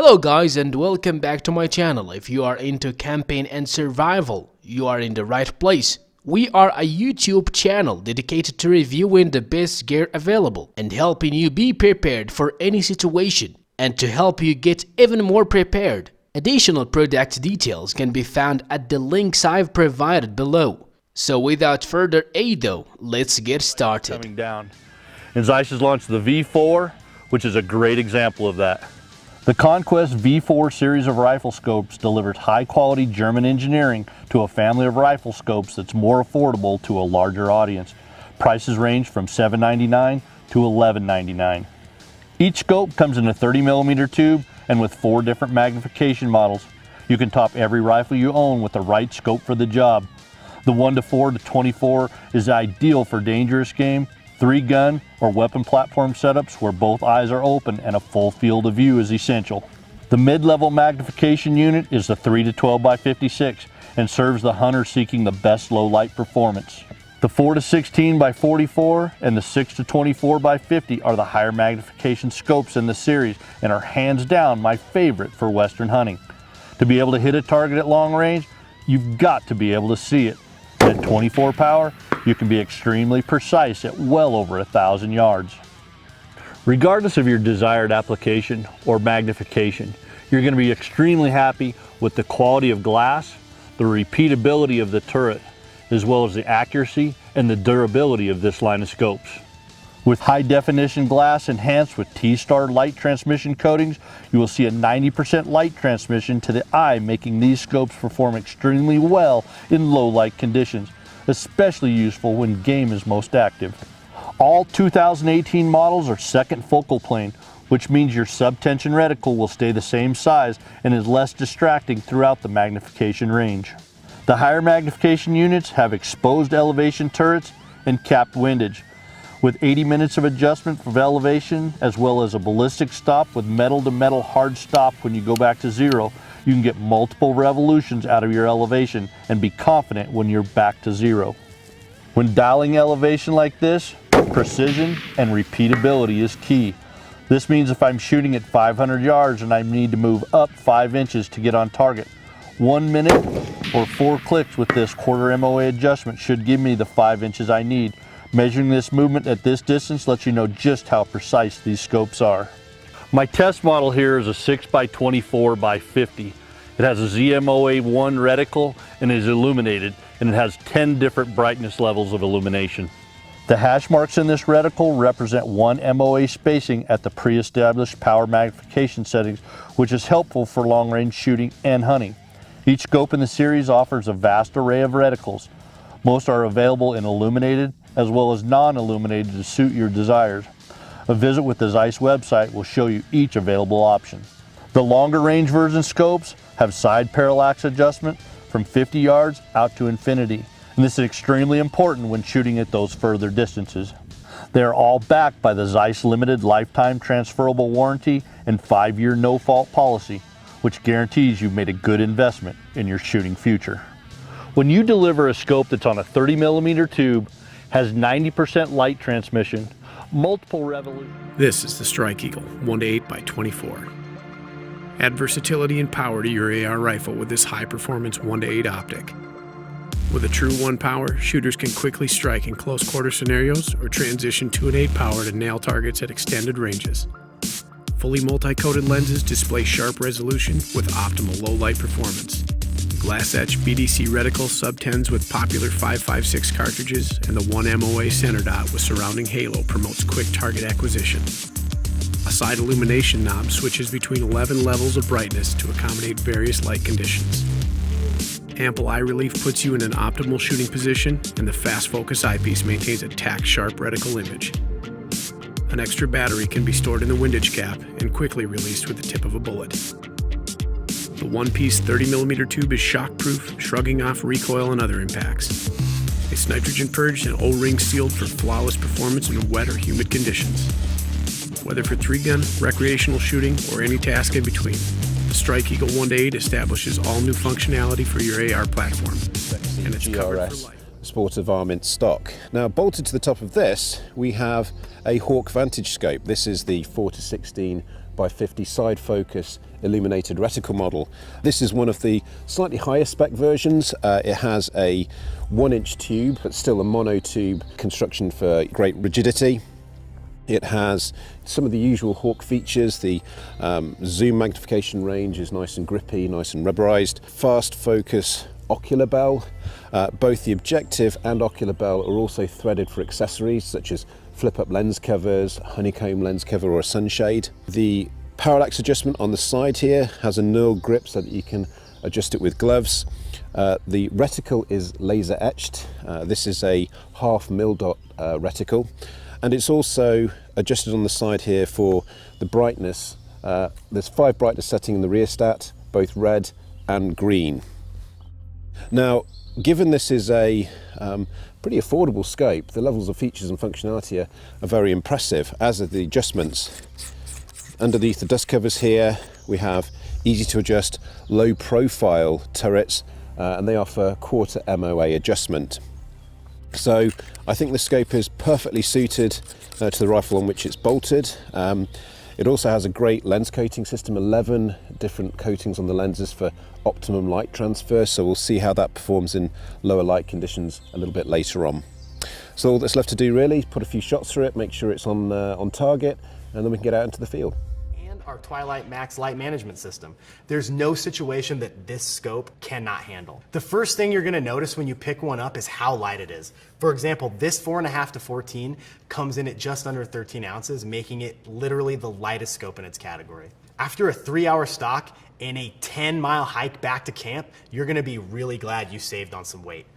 Hello guys and welcome back to my channel. If you are into campaign and survival, you are in the right place. We are a YouTube channel dedicated to reviewing the best gear available and helping you be prepared for any situation and to help you get even more prepared. Additional product details can be found at the links I've provided below. So without further ado, let's get started. Coming down. And Zeiss has launched the V4, which is a great example of that. The Conquest V4 series of rifle scopes delivers high-quality German engineering to a family of rifle scopes that's more affordable to a larger audience. Prices range from $7.99 to $11.99. Each scope comes in a 30mm tube and with 4 different magnification models. You can top every rifle you own with the right scope for the job. The 1:4 to 24 is ideal for dangerous game, 3-gun, or weapon platform setups where both eyes are open and a full field of view is essential. The mid-level magnification unit is the 3 to 12 by 56 and serves the hunter seeking the best low light performance. The 4 to 16 by 44 and the 6 to 24 by 50 are the higher magnification scopes in the series and are hands down my favorite for Western hunting. To be able to hit a target at long range, you've got to be able to see it. At 24 power, you can be extremely precise at well over 1,000 yards. Regardless of your desired application or magnification, you're going to be extremely happy with the quality of glass, the repeatability of the turret, as well as the accuracy and the durability of this line of scopes. With high definition glass enhanced with T-Star light transmission coatings, you will see a 90% light transmission to the eye, making these scopes perform extremely well in low light conditions, especially useful when game is most active. All 2018 models are second focal plane, which means your subtension reticle will stay the same size and is less distracting throughout the magnification range. The higher magnification units have exposed elevation turrets and capped windage, with 80 minutes of adjustment for elevation, as well as a ballistic stop with metal-to-metal hard stop when you go back to zero. You can get multiple revolutions out of your elevation and be confident when you're back to zero. When dialing elevation like this, precision and repeatability is key. This means if I'm shooting at 500 yards and I need to move up 5 inches to get on target, 1 minute or 4 clicks with this quarter MOA adjustment should give me the 5 inches I need. Measuring this movement at this distance lets you know just how precise these scopes are. My test model here is a 6 by 24 by 50. It has a ZMOA1 reticle and is illuminated, and it has 10 different brightness levels of illumination. The hash marks in this reticle represent 1 MOA spacing at the pre-established power magnification settings, which is helpful for long-range shooting and hunting. Each scope in the series offers a vast array of reticles. Most are available in illuminated as well as non-illuminated to suit your desires. A visit with the Zeiss website will show you each available option. The longer range version scopes have side parallax adjustment from 50 yards out to infinity, and this is extremely important when shooting at those further distances. They are all backed by the Zeiss limited lifetime transferable warranty and 5-year no-fault policy, which guarantees you've made a good investment in your shooting future. When you deliver a scope that's on a 30mm tube, has 90% light transmission, multiple revolutions. This is the Strike Eagle 1:8 by 24. Add versatility and power to your AR rifle with this high-performance 1:8 optic. With a true 1 power, shooters can quickly strike in close quarter scenarios or transition to an 8 power to nail targets at extended ranges. Fully multi-coated lenses display sharp resolution with optimal low light performance. Glass etch BDC reticle sub-10s with popular 5.56 cartridges and the 1 MOA center dot with surrounding halo promotes quick target acquisition. A side illumination knob switches between 11 levels of brightness to accommodate various light conditions. Ample eye relief puts you in an optimal shooting position, and the fast focus eyepiece maintains a tack-sharp reticle image. An extra battery can be stored in the windage cap and quickly released with the tip of a bullet. The one-piece 30mm tube is shockproof, shrugging off recoil and other impacts. It's nitrogen purged and O-ring sealed for flawless performance in wet or humid conditions. Whether for 3-gun, recreational shooting, or any task in between, the Strike Eagle 1:8 establishes all new functionality for your AR platform, and it's covered for life. Sportive Varmint stock. Now, bolted to the top of this, we have a Hawk Vantage scope. This is the 4 to 16 by 50 side focus illuminated reticle model. This is one of the slightly higher spec versions. It has a 1-inch tube, but still a monotube construction for great rigidity. It has some of the usual Hawk features. The zoom magnification range is nice and grippy, nice and rubberized. Fast focus ocular bell. Both the objective and ocular bell are also threaded for accessories such as flip-up lens covers, honeycomb lens cover or a sunshade. The parallax adjustment on the side here has a knurled grip so that you can adjust it with gloves. The reticle is laser etched. This is a 1/2 mil dot reticle, and it's also adjusted on the side here for the brightness. There's 5 brightness settings in the rheostat, both red and green. Now, given this is a pretty affordable scope, the levels of features and functionality are very impressive, as are the adjustments. Underneath the dust covers here, we have easy to adjust low profile turrets, and they offer 1/4 MOA adjustment. So I think the scope is perfectly suited to the rifle on which it's bolted. It also has a great lens coating system, 11 different coatings on the lenses for optimum light transfer, so we'll see how that performs in lower light conditions a little bit later on. So all that's left to do really is put a few shots through it, make sure it's on target, and then we can get out into the field. Our Twilight Max light management system. There's no situation that this scope cannot handle. The first thing you're gonna notice when you pick one up is how light it is. For example, this 4.5 to 14 comes in at just under 13 ounces, making it literally the lightest scope in its category. After a 3-hour stock and a 10-mile hike back to camp, you're gonna be really glad you saved on some weight.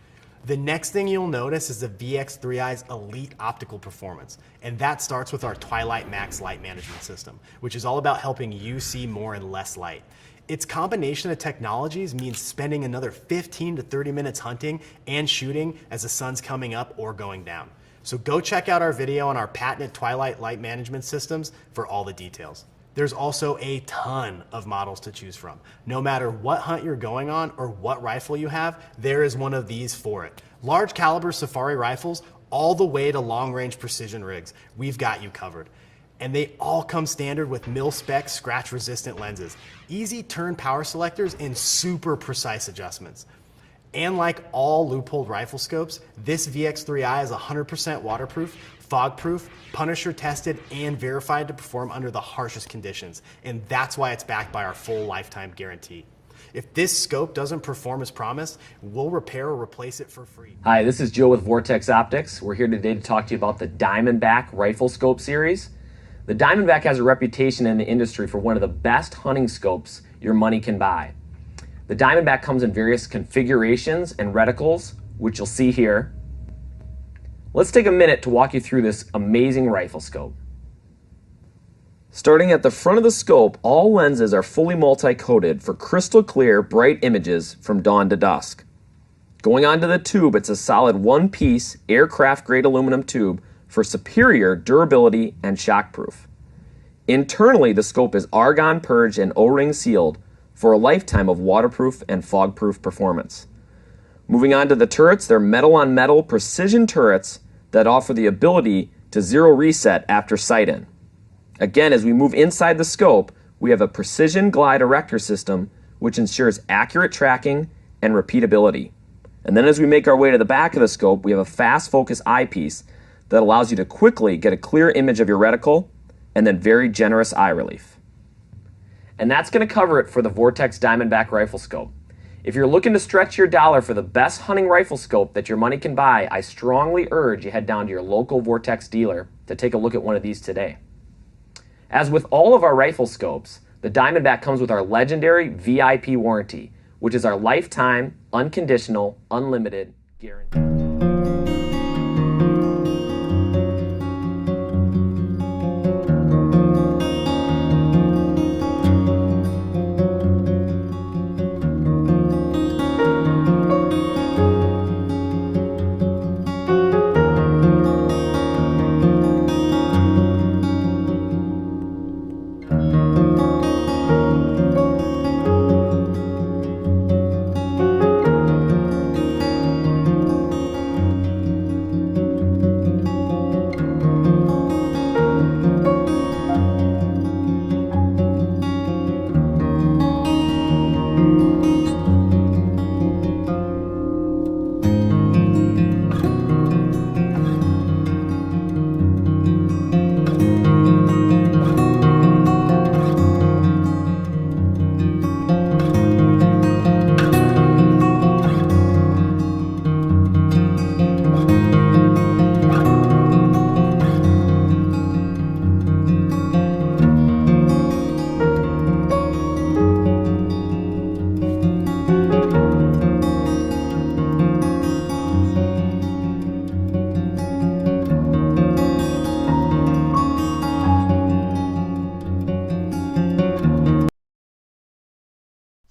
The next thing you'll notice is the VX3I's elite optical performance, and that starts with our Twilight Max light management system, which is all about helping you see more in less light. Its combination of technologies means spending another 15 to 30 minutes hunting and shooting as the sun's coming up or going down. So go check out our video on our patented Twilight light management systems for all the details. There's also a ton of models to choose from. No matter what hunt you're going on or what rifle you have, there is one of these for it. Large caliber safari rifles, all the way to long range precision rigs, we've got you covered. And they all come standard with mil-spec scratch resistant lenses, easy turn power selectors, and super precise adjustments. And like all Leupold rifle scopes, this VX3I is 100% waterproof, fog-proof, Punisher tested, and verified to perform under the harshest conditions. And that's why it's backed by our full lifetime guarantee. If this scope doesn't perform as promised, we'll repair or replace it for free. Hi, this is Joe with Vortex Optics. We're here today to talk to you about the Diamondback Rifle Scope series. The Diamondback has a reputation in the industry for one of the best hunting scopes your money can buy. The Diamondback comes in various configurations and reticles, which you'll see here. Let's take a minute to walk you through this amazing rifle scope. Starting at the front of the scope, all lenses are fully multi-coated for crystal clear, bright images from dawn to dusk. Going on to the tube, it's a solid one-piece aircraft-grade aluminum tube for superior durability and shockproof. Internally, the scope is argon purged and O-ring sealed for a lifetime of waterproof and fog-proof performance. Moving on to the turrets, they're metal-on-metal precision turrets that offer the ability to zero reset after sight-in. Again, as we move inside the scope, we have a precision glide erector system which ensures accurate tracking and repeatability. And then as we make our way to the back of the scope, we have a fast focus eyepiece that allows you to quickly get a clear image of your reticle and then very generous eye relief. And that's going to cover it for the Vortex Diamondback Rifle Scope. If you're looking to stretch your dollar for the best hunting rifle scope that your money can buy, I strongly urge you head down to your local Vortex dealer to take a look at one of these today. As with all of our rifle scopes, the Diamondback comes with our legendary VIP warranty, which is our lifetime, unconditional, unlimited guarantee.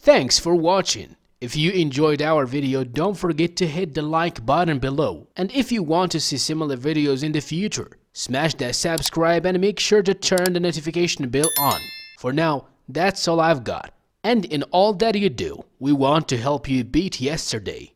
Thanks for watching. If you enjoyed our video, don't forget to hit the like button below. And if you want to see similar videos in the future, smash that subscribe and make sure to turn the notification bell on. For now, that's all I've got. And in all that you do, we want to help you beat yesterday.